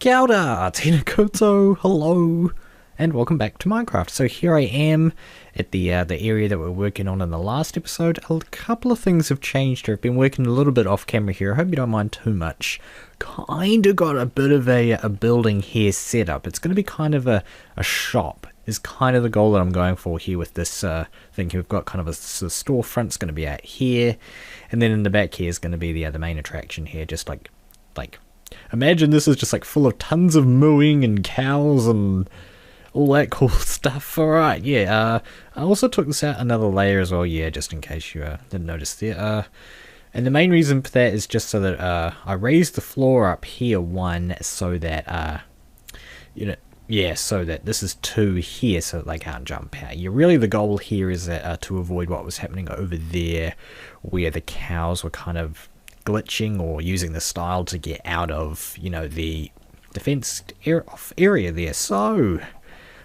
Kia ora, tēnā koutou, hello, and welcome back to Minecraft. So here I am at the area that we're working on in the last episode. A couple of things have changed here. I've been working a little bit off camera here. I hope you don't mind too much. Kinda got a bit of a building here set up. It's going to be kind of a shop is kind of the goal that I'm going for here with this thing here. We've got kind of a storefront's going to be out here, and then in the back here is going to be the main attraction here, just like imagine this is just like full of tons of mooing and cows and all that cool stuff. Alright, yeah, I also took this out another layer as well, yeah, just in case you didn't notice there. And the main reason for that is just so that I raised the floor up here one, so that so that this is two here so that they can't jump out. Yeah, really the goal here is that, to avoid what was happening over there where the cows were kind of glitching or using the style to get out of, the fenced area there. So,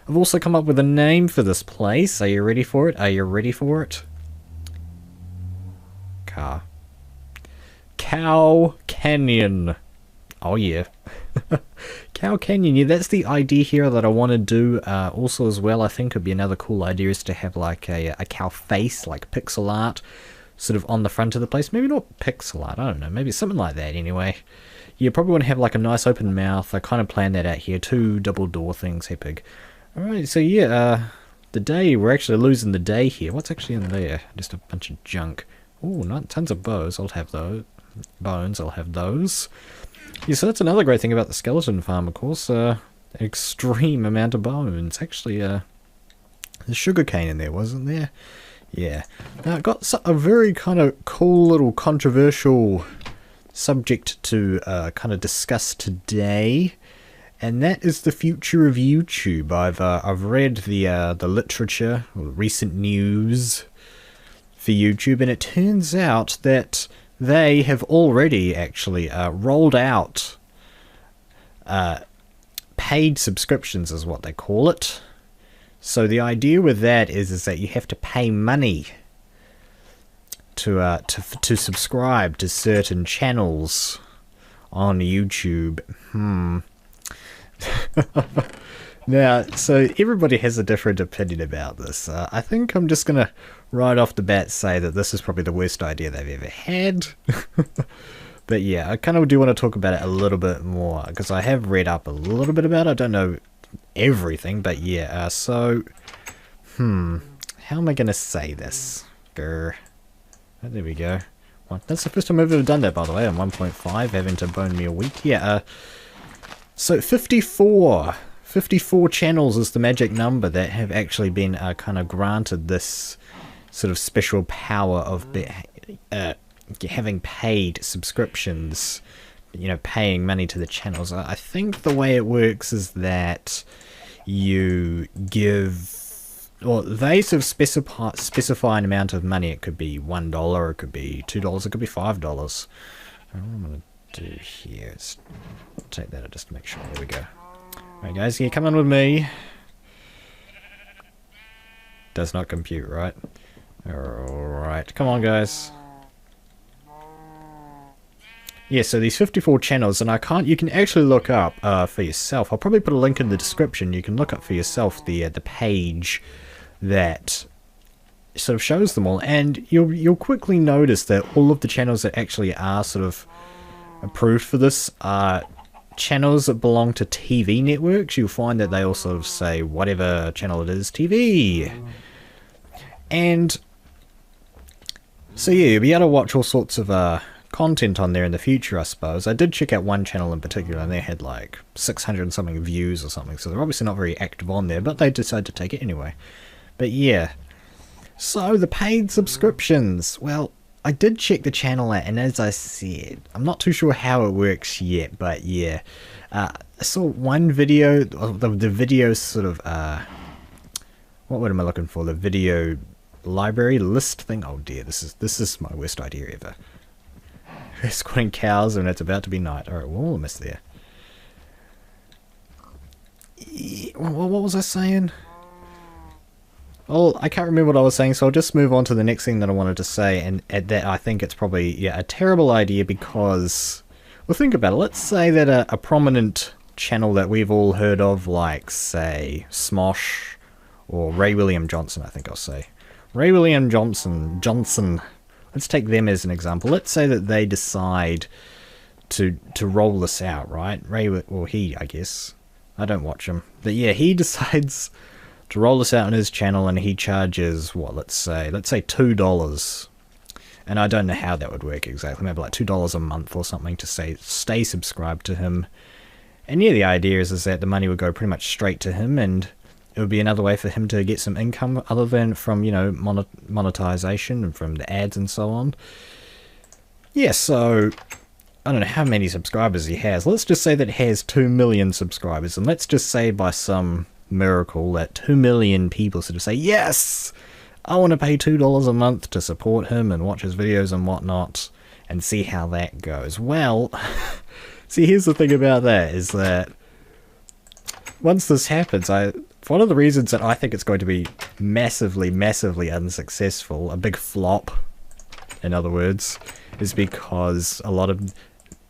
I've also come up with a name for this place. Are you ready for it? Are you ready for it? Cow Canyon. Oh yeah. Cow Canyon, yeah, that's the idea here that I want to do. Also as well, I think it'd be another cool idea is to have like a cow face, like pixel art, sort of on the front of the place. Maybe not pixel art, I don't know, maybe something like that anyway. You probably want to have like a nice open mouth. I kind of planned that out here. Two double door things, hey pig. Alright, so yeah, the day, we're actually losing the day here. What's actually in there? Just a bunch of junk. Ooh, not tons of bows, I'll have those. Bones, I'll have those. Yeah, so that's another great thing about the skeleton farm, of course. Extreme amount of bones. Actually, there's sugarcane in there, wasn't there? Yeah. Now, I've got a very kind of cool little controversial subject to kind of discuss today, and that is the future of YouTube. I've read the literature, or the recent news for YouTube, and it turns out that they have already actually rolled out paid subscriptions, is what they call it. So the idea with that is that you have to pay money to subscribe to certain channels on YouTube. Now, so everybody has a different opinion about this. I think I'm just going to right off the bat say that this is probably the worst idea they've ever had. But yeah, I kind of do want to talk about it a little bit more, because I have read up a little bit about it. I don't know everything, but yeah, so, how am I going to say this? Oh, there we go. Well, that's the first time I've ever done that, by the way, on 1.5, having to bone me a week. Yeah, so 54 channels is the magic number that have actually been kind of granted this sort of special power of having paid subscriptions, paying money to the channels. I think the way it works is that you give, or they sort of specify an amount of money. It could be $1, it could be $2, it could be $5. What I'm going to do here is take that out just to make sure. There we go. Alright guys, yeah, come on with me. Does not compute, right? Alright, come on guys. Yeah, so these 54 channels, and you can actually look up for yourself. I'll probably put a link in the description. You can look up for yourself the page that sort of shows them all, and you'll quickly notice that all of the channels that actually are sort of approved for this are channels that belong to TV networks. You'll find that they all sort of say whatever channel it is, TV. And so yeah, you'll be able to watch all sorts of content on there in the future, I suppose. I did check out one channel in particular, and they had like 600 and something views or something, so they're obviously not very active on there, but they decided to take it anyway. But yeah, so the paid subscriptions, well, I did check the channel out, and as I said, I'm not too sure how it works yet, but yeah, I saw one video, the video sort of, what word am I looking for, the video library list thing. Oh dear, this is my worst idea ever. Squatting cows and it's about to be night. Alright, we're almost there. What was I saying? Well, I can't remember what I was saying, so I'll just move on to the next thing that I wanted to say, and at that I think it's probably, yeah, a terrible idea because, well, think about it. Let's say that a prominent channel that we've all heard of, like, say, Smosh or Ray William Johnson, I think I'll say. Ray William Johnson. Let's take them as an example. Let's say that they decide to roll this out, right? He, I guess. I don't watch him. But yeah, he decides to roll this out on his channel, and he charges, what, let's say $2. And I don't know how that would work exactly. Maybe like $2 a month or something to say stay subscribed to him. And yeah, the idea is that the money would go pretty much straight to him, and it would be another way for him to get some income other than from, you know, monetization and from the ads and so on. Yeah, so I don't know how many subscribers he has. Let's just say that he has 2 million subscribers, and let's just say by some miracle that 2 million people sort of say, yes, I want to pay $2 a month to support him and watch his videos and whatnot, and see how that goes. Well, see, here's the thing about that, is that once this happens, one of the reasons that I think it's going to be massively, massively unsuccessful, a big flop, in other words, is because a lot of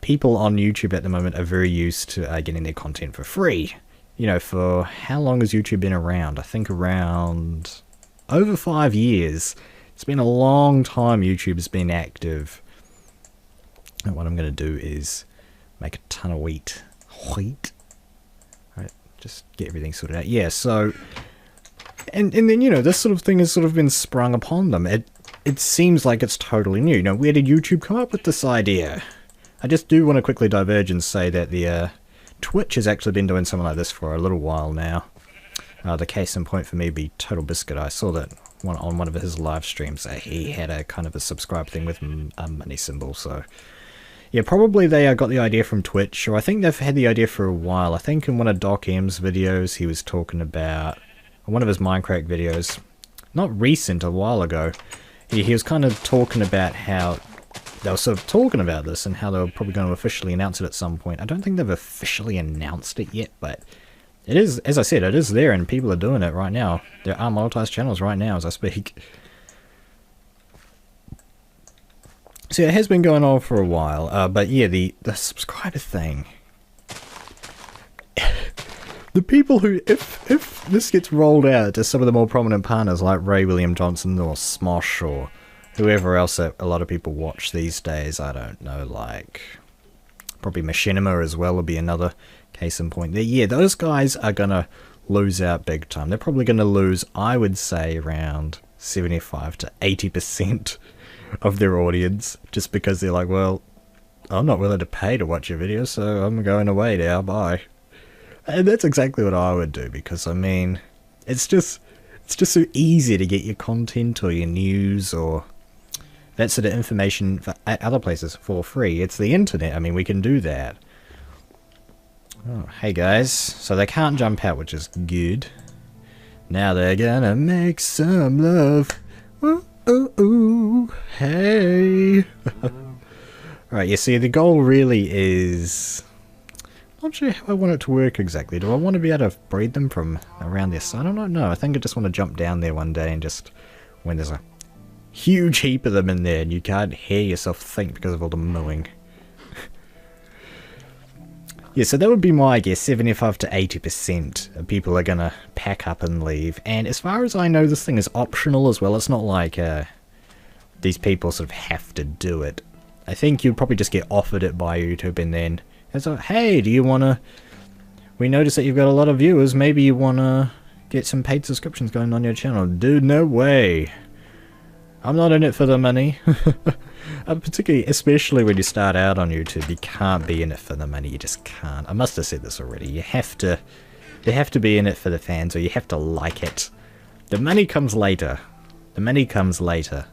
people on YouTube at the moment are very used to getting their content for free. You know, for how long has YouTube been around? I think around over 5 years. It's been a long time YouTube has been active. And what I'm going to do is make a ton of wheat. Alright, just get everything sorted out. Yeah, so, and then, you know, this sort of thing has sort of been sprung upon them. It seems like it's totally new. You know, where did YouTube come up with this idea? I just do want to quickly diverge and say that the Twitch has actually been doing something like this for a little while now. The case in point for me be Total Biscuit. I saw that on one of his live streams. He had a kind of a subscribe thing with a money symbol. So yeah, probably they got the idea from Twitch, or I think they've had the idea for a while. I think in one of Doc M's videos he was talking about, one of his Minecraft videos, not recent, a while ago, he was kind of talking about how they were sort of talking about this and how they were probably going to officially announce it at some point. I don't think they've officially announced it yet, but it is, as I said, it is there and people are doing it right now. There are monetized channels right now as I speak. So it has been going on for a while, but yeah, the subscriber thing. The people who, if this gets rolled out to some of the more prominent partners like Ray William Johnson or Smosh or whoever else that a lot of people watch these days, I don't know, like probably Machinima as well would be another case in point. Yeah, those guys are going to lose out big time. They're probably going to lose, I would say, around 75 to 80% of their audience, just because they're like, well, I'm not willing to pay to watch your video, so I'm going away now, bye. And that's exactly what I would do, because I mean, it's just so easy to get your content or your news or that sort of information at other places for free. It's the internet. I mean, we can do that. Oh, hey guys. So they can't jump out, which is good. Now they're gonna make some love. Ooh, ooh, ooh. Hey. Alright, you see, the goal really is... I'm not sure how I want it to work exactly. Do I want to be able to breed them from around this? I don't know. I think I just want to jump down there one day and just... when there's a huge heap of them in there and you can't hear yourself think because of all the mooing. Yeah, so that would be my guess. 75 to 80% of people are going to pack up and leave. And as far as I know, this thing is optional as well. It's not like these people sort of have to do it. I think you'd probably just get offered it by YouTube and then... it's like, hey, do you want to... we notice that you've got a lot of viewers. Maybe you want to get some paid subscriptions going on your channel. Dude, no way. I'm not in it for the money. Particularly, especially when you start out on YouTube, you can't be in it for the money. You just can't. I must have said this already. You have to be in it for the fans, or you have to like it. The money comes later. The money comes later.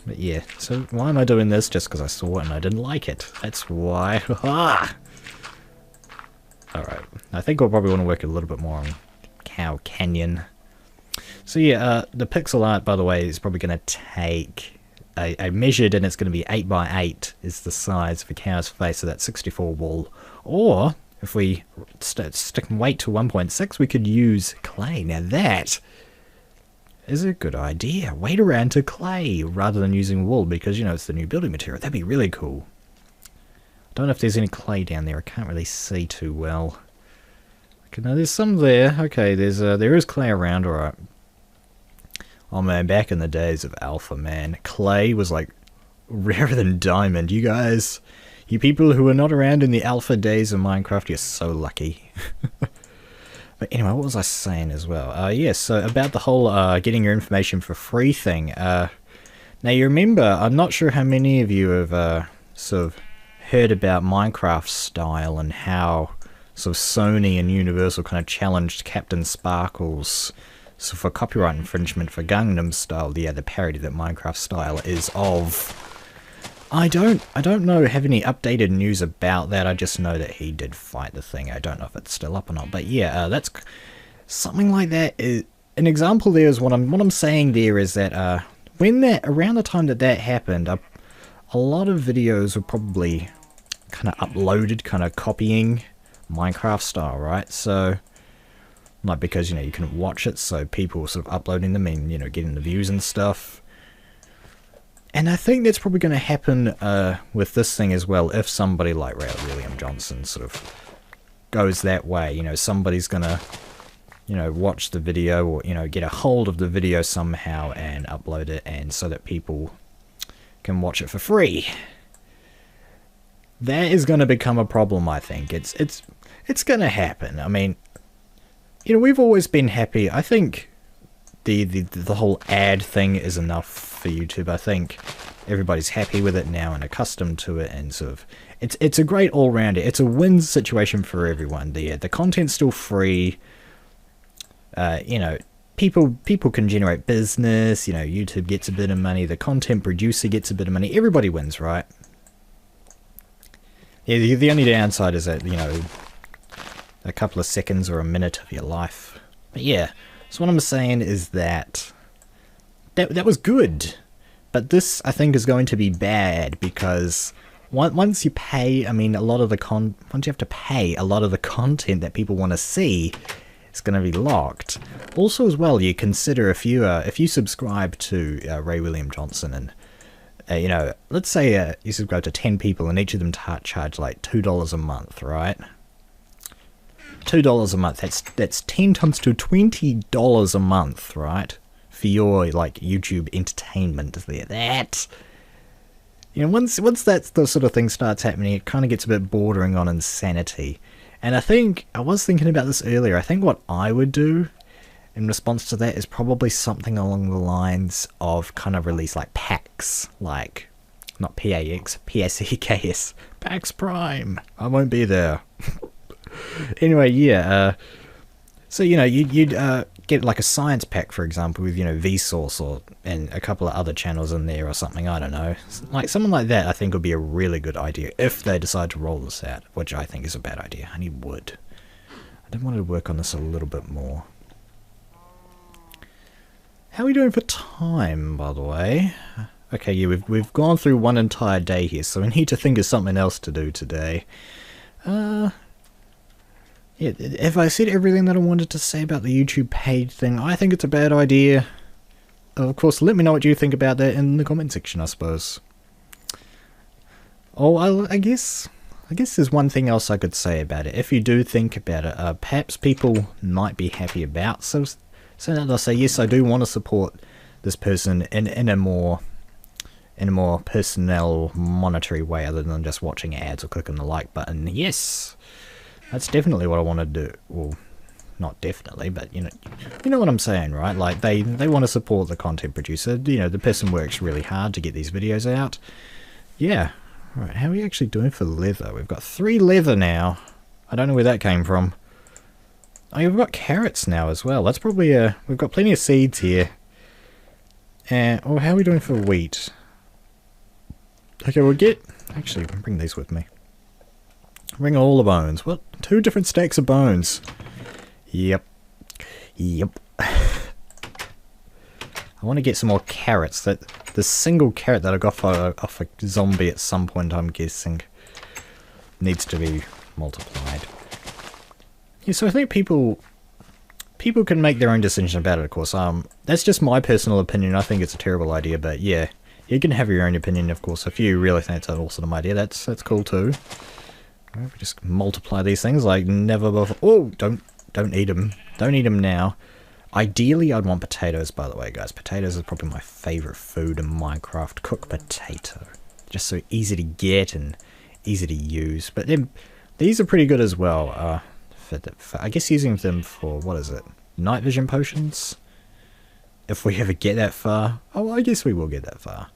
But yeah, so why am I doing this? Just because I saw it and I didn't like it. That's why. Alright, I think I'll probably want to work a little bit more on Cow Canyon. So yeah, the pixel art, by the way, is probably going to take... I measured and it's going to be 8 by 8 is the size of a cow's face, so that's 64 wool. Or, if we stick weight to 1.6, we could use clay. Now that is a good idea. Weight around to clay rather than using wool, because, you know, it's the new building material. That'd be really cool. Don't know if there's any clay down there. I can't really see too well. Okay, now there's some there. Okay, there is clay around. All right. Oh man, back in the days of alpha, man, clay was like rarer than diamond. You guys, you people who were not around in the alpha days of Minecraft, you're so lucky. But anyway, what was I saying as well? Yes, so about the whole getting your information for free thing. Now you remember, I'm not sure how many of you have sort of heard about Minecraft style and how sort of Sony and Universal kind of challenged Captain Sparkles for copyright infringement for Gangnam Style, the parody that Minecraft style is of. I don't know, have any updated news about that. I just know that he did fight the thing. I don't know if it's still up or not, but yeah, that's something like that. An example there is what I'm saying there is that around the time that happened, a lot of videos were probably kind of uploaded, kind of copying Minecraft style, right? So, like, because, you couldn't watch it, so people were sort of uploading them and, getting the views and stuff. And I think that's probably going to happen with this thing as well, if somebody like Ray William Johnson sort of goes that way. Somebody's going to, watch the video or, get a hold of the video somehow and upload it, and so that people can watch it for free. That is going to become a problem, I think. It's going to happen. I mean, we've always been happy. I think the whole ad thing is enough for YouTube. I think everybody's happy with it now and accustomed to it, and sort of it's a great all-rounder. It's a win situation for everyone. The content's still free. People can generate business. YouTube gets a bit of money. The content producer gets a bit of money. Everybody wins, right? Yeah, the only downside is that, a couple of seconds or a minute of your life. But yeah, so what I'm saying is that was good. But this, I think, is going to be bad, because once you pay, I mean, once you have to pay, a lot of the content that people want to see is going to be locked. Also, as well, you consider if you subscribe to Ray William Johnson, and let's say you subscribe to 10 people, and each of them charge like $2 a month, right? $2 a month. That's 10 times to $20 a month, right? For your YouTube entertainment there. That, once that sort of thing starts happening, it kind of gets a bit bordering on insanity. And I was thinking about this earlier. I think what I would do in response to that is probably something along the lines of kind of release packs, not PAX, PACKS, PAX Prime. I won't be there. Anyway, yeah. So you'd get a science pack, for example, with Vsauce and a couple of other channels in there or something. I don't know, something like that. I think would be a really good idea if they decide to roll this out, which I think is a bad idea. I need wood. I don't want to work on this a little bit more. How are we doing for time, by the way? Okay, yeah, we've gone through one entire day here, so we need to think of something else to do today. Yeah, have I said everything that I wanted to say about the YouTube paid thing? I think it's a bad idea. Of course, let me know what you think about that in the comment section, I suppose. Oh, I guess there's one thing else I could say about it. If you do think about it, perhaps people might be happy about. So now they'll say, yes, I do want to support this person in a more personnel, monetary way, other than just watching ads or clicking the like button. Yes. That's definitely what I want to do. Well, not definitely, but you know what I'm saying, right? They want to support the content producer. The person works really hard to get these videos out. Yeah. All right, how are we actually doing for leather? We've got 3 leather now. I don't know where that came from. Oh, yeah, we've got carrots now as well. That's probably we've got plenty of seeds here. How are we doing for wheat? Okay, actually, bring these with me. Bring all the bones. What? 2 different stacks of bones. Yep. I want to get some more carrots. The single carrot that I got off a zombie at some point, I'm guessing, needs to be multiplied. Yeah, so I think people can make their own decision about it, of course. That's just my personal opinion. I think it's a terrible idea, but yeah. You can have your own opinion, of course. If you really think it's an awesome idea, that's cool too. We just multiply these things like never before. Oh, don't eat them. Don't eat them now. Ideally, I'd want potatoes, by the way, guys. Potatoes is probably my favorite food in Minecraft. Cooked potato. Just so easy to get and easy to use. But then, these are pretty good as well. I guess using them for, what is it? Night vision potions? If we ever get that far. Oh, I guess we will get that far.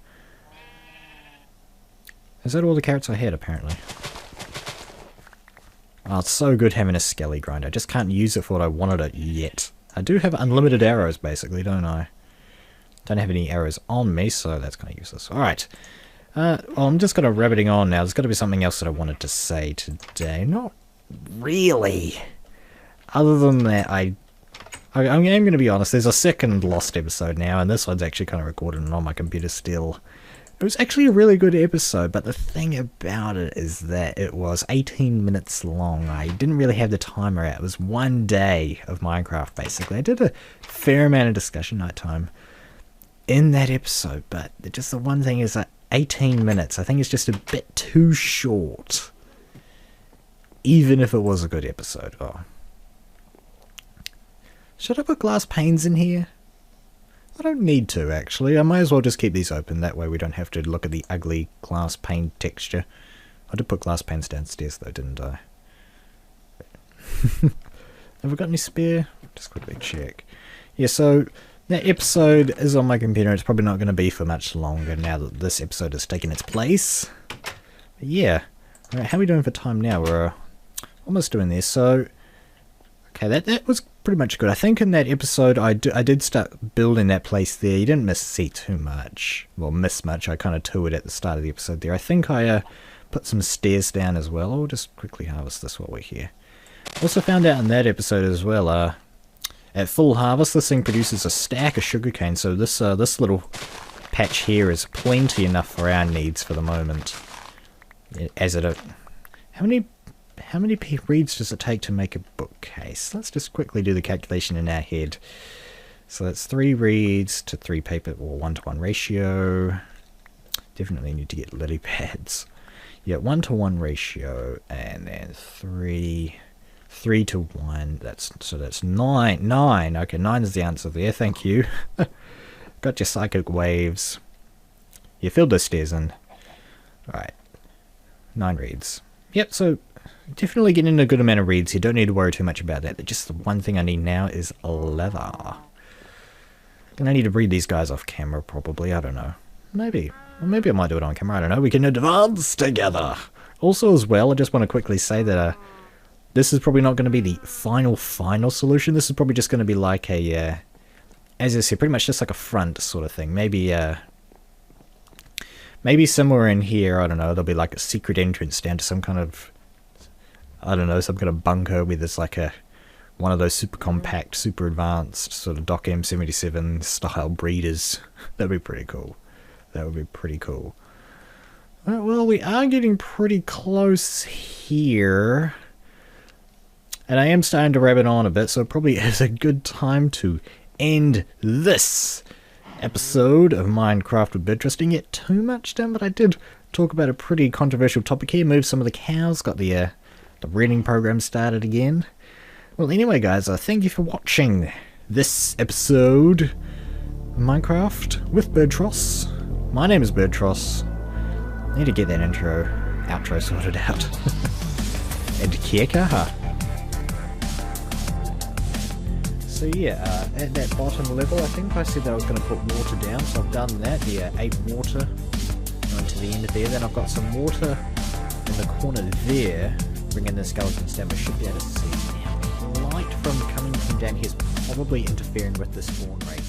Is that all the carrots I had, apparently? Oh, it's so good having a skelly grinder. I just can't use it for what I wanted it yet. I do have unlimited arrows, basically, don't I? Don't have any arrows on me, so that's kind of useless. Alright. Well, I'm just kind of rabbiting on now. There's got to be something else that I wanted to say today. Not really. Other than that, I'm going to be honest. There's a second Lost episode now, and this one's actually kind of recorded on my computer still. It was actually a really good episode, but the thing about it is that it was 18 minutes long. I didn't really have the timer out. It was one day of Minecraft, basically. I did a fair amount of discussion nighttime in that episode, but just the one thing is that 18 minutes, I think it's just a bit too short. Even if it was a good episode. Oh. Should I put glass panes in here? I don't need to, actually. I might as well just keep these open. That way we don't have to look at the ugly glass pane texture. I did put glass panes downstairs, though, didn't I? Have we got any spare? Just quickly check. Yeah, so that episode is on my computer. It's probably not going to be for much longer now that this episode has taken its place. But yeah. Alright, how are we doing for time now? We're almost doing this. So, okay, that was pretty much good. I think in that episode I did start building that place there. You didn't see too much. Well, miss much. I kind of toured at the start of the episode there. I think I put some stairs down as well. I'll just quickly harvest this while we're here. Also found out in that episode as well, at full harvest this thing produces a stack of sugarcane, so this little patch here is plenty enough for our needs for the moment. As it how many reeds does it take to make a bookcase? Let's just quickly do the calculation in our head. So that's 3 reeds to 3 paper, or 1-to-1 ratio. Definitely need to get lily pads. Yeah, 1-to-1 ratio, and then 3 to 1. That's 9. 9. Okay, 9 is the answer there. Thank you. Got your psychic waves. You filled those stairs in. Alright. 9 reeds. Yep, so definitely getting a good amount of reeds. You don't need to worry too much about that. Just the one thing I need now is leather. And I need to breed these guys off camera, probably. I don't know. Maybe. Or maybe I might do it on camera. I don't know. We can advance together. Also, as well, I just want to quickly say that this is probably not going to be the final solution. This is probably just going to be like a, as I said, pretty much just like a front sort of thing. Maybe somewhere in here, I don't know, there'll be like a secret entrance down to some kind of, I don't know, some kind of bunker where there's like one of those super compact, super advanced sort of Doc M77 style breeders. That'd be pretty cool. That would be pretty cool. Alright, well, we are getting pretty close here. And I am starting to rabbit on a bit, so it probably is a good time to end this episode of Minecraft with Birdtross. Didn't get too much done, but I did talk about a pretty controversial topic here. Moved some of the cows, got the breeding program started again. Well, anyway, guys, thank you for watching this episode of Minecraft with Birdtross. My name is Birdtross. I need to get that outro sorted out. And Kiekaha. So yeah, at that bottom level, I think I said that I was going to put water down, so I've done that. Yeah, 8 water going to the end of there. Then I've got some water in the corner there, bringing the skeletons down. I should be able to see now. The light from coming from down here is probably interfering with the spawn rate.